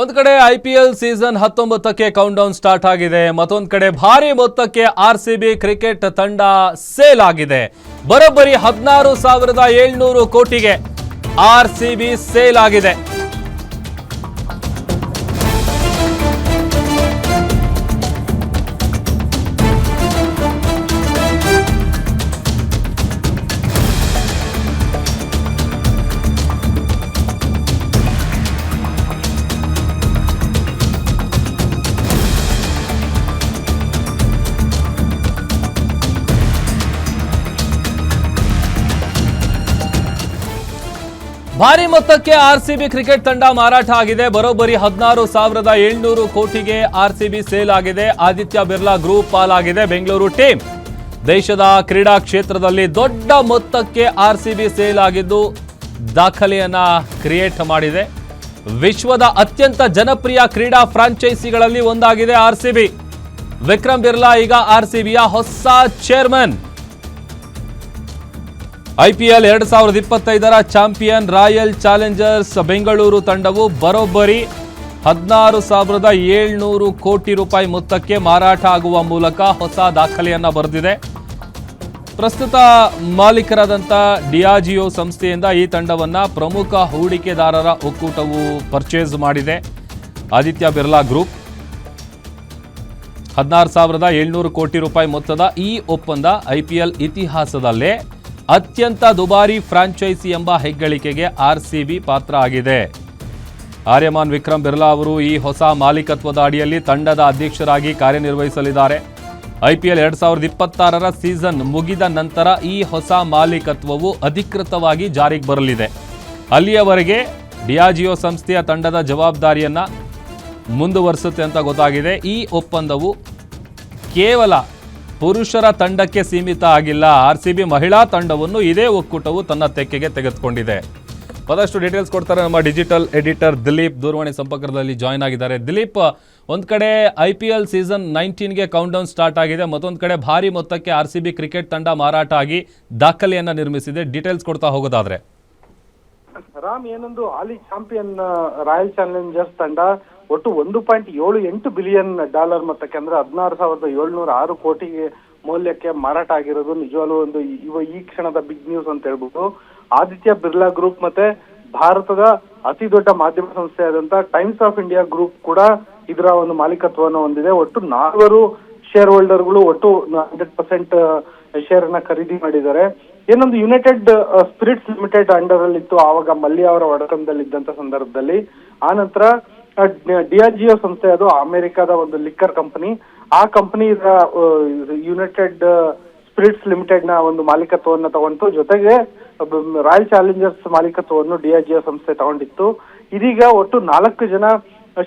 ಒಂದು ಕಡೆ IPL season 19ಕ್ಕೆ ಕೌಂಟ್ ಡೌನ್ ಸ್ಟಾರ್ಟ್ ಆಗಿದೆ. ಮತ್ತೊಂದು ಕಡೆ ಭಾರಿ ಮೊತ್ತಕ್ಕೆ ಆರ್ಸಿಬಿ ಕ್ರಿಕೆಟ್ ತಂಡ ಸೇಲ್ ಆಗಿದೆ. ಬರೋಬ್ಬರಿ 16,700 ಕೋಟಿಗೆ ಆರ್ಸಿಬಿ ಸೇಲ್ ಆಗಿದೆ. ಭಾರಿ ಮೊತ್ತಕ್ಕೆ ಆರ್ಸಿಬಿ ಕ್ರಿಕೆಟ್ ತಂಡ ಮಾರಾಟ ಆಗಿದೆ. ಬರೋಬ್ಬರಿ 16,700 ಕೋಟಿಗೆ ಆರ್ಸಿಬಿ ಸೇಲ್ ಆಗಿದೆ. ಆದಿತ್ಯ ಬಿರ್ಲಾ ಗ್ರೂಪ್ ಪಾಲಾಗಿದೆ. ಬೆಂಗಳೂರು ಟೀಮ್ ದೇಶದ ಕ್ರೀಡಾ ಕ್ಷೇತ್ರದಲ್ಲಿ ದೊಡ್ಡ ಮೊತ್ತಕ್ಕೆ ಆರ್ಸಿಬಿ ಸೇಲ್ ಆಗಿದ್ದು ದಾಖಲೆಯನ್ನ ಕ್ರಿಯೇಟ್ ಮಾಡಿದೆ. ವಿಶ್ವದ ಅತ್ಯಂತ ಜನಪ್ರಿಯ ಕ್ರೀಡಾ ಫ್ರಾಂಚೈಸಿಗಳಲ್ಲಿ ಒಂದಾಗಿದೆ ಆರ್ಸಿಬಿ. ವಿಕ್ರಮ್ ಬಿರ್ಲಾ ಈಗ ಆರ್ಸಿಬಿಯ ಹೊಸ ಚೇರ್ಮನ್. ಐಪಿಎಲ್ 2025ರ ಚಾಂಪಿಯನ್ ರಾಯಲ್ ಚಾಲೆಂಜರ್ಸ್ ಬೆಂಗಳೂರು ತಂಡವು ಬರೋಬ್ಬರಿ 16,700 ಕೋಟಿ ರೂಪಾಯಿ ಮೊತ್ತಕ್ಕೆ ಮಾರಾಟ ಆಗುವ ಮೂಲಕ ಹೊಸ ದಾಖಲೆಯನ್ನ ಬರೆದಿದೆ. ಪ್ರಸ್ತುತ ಮಾಲೀಕರಾದಂಥ ಡಿಯಾಜಿಯೋ ಸಂಸ್ಥೆಯಿಂದ ಈ ತಂಡವನ್ನ ಪ್ರಮುಖ ಹೂಡಿಕೆದಾರರ ಒಕ್ಕೂಟವು ಪರ್ಚೇಸ್ ಮಾಡಿದೆ. ಆದಿತ್ಯ ಬಿರ್ಲಾ ಗ್ರೂಪ್ 16,700 ಕೋಟಿ ರೂಪಾಯಿ ಮೊತ್ತದ ಈ ಒಪ್ಪಂದ ಐಪಿಎಲ್ ಇತಿಹಾಸದಲ್ಲೇ ಅತ್ಯಂತ ದುಬಾರಿ ಫ್ರಾಂಚೈಸಿ ಎಂಬ ಹೆಗ್ಗಳಿಕೆಗೆ ಆರ್ಸಿಬಿ ಪಾತ್ರ ಆಗಿದೆ. ಆರ್ಯಮಾನ್ ವಿಕ್ರಮ್ ಬಿರ್ಲಾ ಅವರು ಈ ಹೊಸ ಮಾಲೀಕತ್ವದ ಅಡಿಯಲ್ಲಿ ತಂಡದ ಅಧ್ಯಕ್ಷರಾಗಿ ಕಾರ್ಯನಿರ್ವಹಿಸಲಿದ್ದಾರೆ. ಐಪಿಎಲ್ 2026ರ ಸೀಸನ್ ಮುಗಿದ ನಂತರ ಈ ಹೊಸ ಮಾಲೀಕತ್ವವು ಅಧಿಕೃತವಾಗಿ ಜಾರಿಗೆ ಬರಲಿದೆ. ಅಲ್ಲಿಯವರೆಗೆ ಡಿಯಾಜಿಯೋ ಸಂಸ್ಥೆಯ ತಂಡದ ಜವಾಬ್ದಾರಿಯನ್ನ ಮುಂದುವರಿಸುತ್ತೆ ಅಂತ ಗೊತ್ತಾಗಿದೆ. ಈ ಒಪ್ಪಂದವು ಕೇವಲ ಪುರುಷರ ತಂಡಕ್ಕೆ ಸೀಮಿತ ಆಗಿಲ್ಲ. ಆರ್ಸಿಬಿ ಮಹಿಳಾ ತಂಡವನ್ನು ಇದೇ ಒಕ್ಕೂಟವು ತನ್ನ ತೆಕ್ಕೆಗೆ ತೆಗೆದುಕೊಂಡಿದೆ. ಮತ್ತಷ್ಟು ಡೀಟೇಲ್ಸ್ ಕೊಡ್ತಾರೆ ನಮ್ಮ ಡಿಜಿಟಲ್ ಎಡಿಟರ್ ದಿಲೀಪ್ ದೂರವಾಣಿ ಸಂಪರ್ಕದಲ್ಲಿ ಜಾಯ್ನ್ ಆಗಿದ್ದಾರೆ. ದಿಲೀಪ್, ಒಂದು ಕಡೆ ಐಪಿಎಲ್ ಸೀಸನ್ 19ಗೆ ಕೌಂಟ್ ಡೌನ್ ಸ್ಟಾರ್ಟ್ ಆಗಿದೆ. ಮತ್ತೊಂದು ಕಡೆ ಭಾರಿ ಮೊತ್ತಕ್ಕೆ ಆರ್ಸಿಬಿ ಕ್ರಿಕೆಟ್ ತಂಡ ಮಾರಾಟ ಆಗಿ ದಾಖಲೆಯನ್ನ ನಿರ್ಮಿಸಿದೆ. ಡೀಟೇಲ್ಸ್ ಕೊಡ್ತಾ ಹೋಗೋದಾದ್ರೆ ರಾಮ್, ಏನೊಂದು ಹಾಲಿ ಚಾಂಪಿಯನ್ ರಾಯಲ್ ಚಾಲೆಂಜರ್ಸ್ ತಂಡ ಒಟ್ಟು $1.78 ಬಿಲಿಯನ್ ಮೊತ್ತಕ್ಕೆ ಅಂದ್ರೆ 16,706 ಕೋಟಿಗೆ ಮೌಲ್ಯಕ್ಕೆ ಮಾರಾಟ ಆಗಿರೋದು ನಿಜವಾಗ್ಲೂ ಒಂದು ಈ ಕ್ಷಣದ ಬಿಗ್ ನ್ಯೂಸ್ ಅಂತ ಹೇಳ್ಬೋದು. ಆದಿತ್ಯ ಬಿರ್ಲಾ ಗ್ರೂಪ್ ಮತ್ತೆ ಭಾರತದ ಅತಿ ದೊಡ್ಡ ಮಾಧ್ಯಮ ಸಂಸ್ಥೆ ಆದಂತ ಟೈಮ್ಸ್ ಆಫ್ ಇಂಡಿಯಾ ಗ್ರೂಪ್ ಕೂಡ ಇದರ ಒಂದು ಮಾಲೀಕತ್ವವನ್ನು ಹೊಂದಿದೆ. ಒಟ್ಟು 4 ಶೇರ್ ಹೋಲ್ಡರ್ಗಳು ಒಟ್ಟು 100% ಶೇರ್ ಅನ್ನ ಖರೀದಿ ಮಾಡಿದ್ದಾರೆ. ಏನೊಂದು ಯುನೈಟೆಡ್ ಸ್ಪಿರಿಟ್ಸ್ ಲಿಮಿಟೆಡ್ ಅಂಡರ್ ಅಲ್ಲಿ ಇತ್ತು ಆವಾಗ ಮಲ್ಯ ಅವರ ಒಡೆತನದಲ್ಲಿ ಇದ್ದಂತ ಸಂದರ್ಭದಲ್ಲಿ. ಆ ನಂತರ ಡಿಯಾಜಿಯೋ ಸಂಸ್ಥೆ, ಅದು ಅಮೆರಿಕದ ಒಂದು ಲಿಕ್ಕರ್ ಕಂಪನಿ. ಆ ಕಂಪನಿ ಯುನೈಟೆಡ್ ಸ್ಪಿರಿಟ್ಸ್ ಲಿಮಿಟೆಡ್ ನ ಒಂದು ಮಾಲೀಕತ್ವವನ್ನು ತಗೊಂಡು ಜೊತೆಗೆ ರಾಯಲ್ ಚಾಲೆಂಜರ್ಸ್ ಮಾಲೀಕತ್ವವನ್ನು ಡಿಯಾಜಿಯೋ ಸಂಸ್ಥೆ ತಗೊಂಡಿತ್ತು. ಇದೀಗ ಒಟ್ಟು 4 ಜನ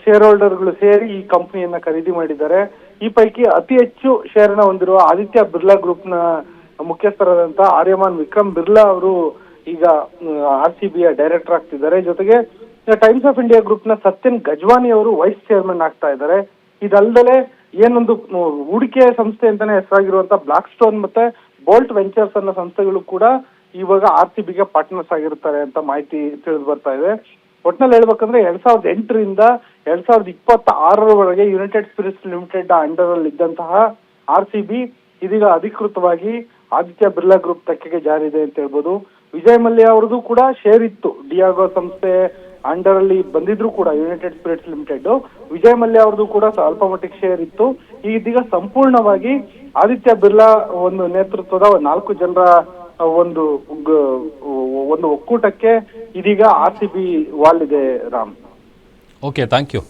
ಶೇರ್ ಹೋಲ್ಡರ್ಗಳು ಸೇರಿ ಈ ಕಂಪನಿಯನ್ನ ಖರೀದಿ ಮಾಡಿದ್ದಾರೆ. ಈ ಪೈಕಿ ಅತಿ ಹೆಚ್ಚು ಶೇರ್ ನ ಹೊಂದಿರುವ ಆದಿತ್ಯ ಬಿರ್ಲಾ ಗ್ರೂಪ್ ನ ಮುಖ್ಯಸ್ಥರಾದಂತ ಆರ್ಯಮಾನ್ ವಿಕ್ರಮ್ ಬಿರ್ಲಾ ಅವರು ಈಗ ಆರ್ಸಿಬಿಯ ಡೈರೆಕ್ಟರ್ ಆಗ್ತಿದ್ದಾರೆ. ಜೊತೆಗೆ ಟೈಮ್ಸ್ ಆಫ್ ಇಂಡಿಯಾ ಗ್ರೂಪ್ ನ ಸತ್ಯನ್ ಗಜ್ವಾನಿ ಅವರು ವೈಸ್ ಚೇರ್ಮನ್ ಆಗ್ತಾ ಇದ್ದಾರೆ. ಇದಲ್ಲದೆ ಏನೊಂದು ಹೂಡಿಕೆ ಸಂಸ್ಥೆ ಅಂತಾನೆ ಹೆಸರಾಗಿರುವಂತ ಬ್ಲಾಕ್ ಸ್ಟೋನ್ ಮತ್ತೆ ಬೋಲ್ಟ್ ವೆಂಚರ್ಸ್ ಅನ್ನೋ ಸಂಸ್ಥೆಗಳು ಕೂಡ ಇವಾಗ ಆರ್ಸಿಬಿಗೆ ಪಾರ್ಟ್ನರ್ಸ್ ಆಗಿರ್ತಾರೆ ಅಂತ ಮಾಹಿತಿ ತಿಳಿದು ಬರ್ತಾ ಇದೆ. ಒಟ್ನಲ್ಲಿ ಹೇಳ್ಬೇಕಂದ್ರೆ 2008ರಿಂದ 2026ರವರೆಗೆ ಯುನೈಟೆಡ್ ಸ್ಪಿರಿಟ್ಸ್ ಲಿಮಿಟೆಡ್ ಅಂಡರ್ ಅಲ್ಲಿ ಇದ್ದಂತಹ ಆರ್ಸಿಬಿ ಇದೀಗ ಅಧಿಕೃತವಾಗಿ ಆದಿತ್ಯ ಬಿರ್ಲಾ ಗ್ರೂಪ್ ತೆಕ್ಕೆಗೆ ಜಾರಿದೆ ಅಂತ ಹೇಳ್ಬೋದು. ವಿಜಯ್ ಮಲ್ಯ ಅವ್ರದ್ದು ಕೂಡ ಶೇರ್ ಇತ್ತು ಡಿಯಾಗೋ ಸಂಸ್ಥೆ ಅಂಡರ್ ಅಲ್ಲಿ ಬಂದಿದ್ರು ಕೂಡ United spirits limited. Vijay Mallya ಅವ್ರದ್ದು ಕೂಡ ಸ್ವಲ್ಪ ಮಟ್ಟಿಗೆ ಶೇರ್ ಇತ್ತು. ಇದೀಗ ಸಂಪೂರ್ಣವಾಗಿ ಆದಿತ್ಯ ಬಿರ್ಲಾ ಒಂದು ನೇತೃತ್ವದ 4 ಜನರ ಒಂದು ಒಕ್ಕೂಟಕ್ಕೆ ಇದೀಗ ಆರ್ಸಿಬಿ ವಾಲಿದೆ. Ram, okay, thank you.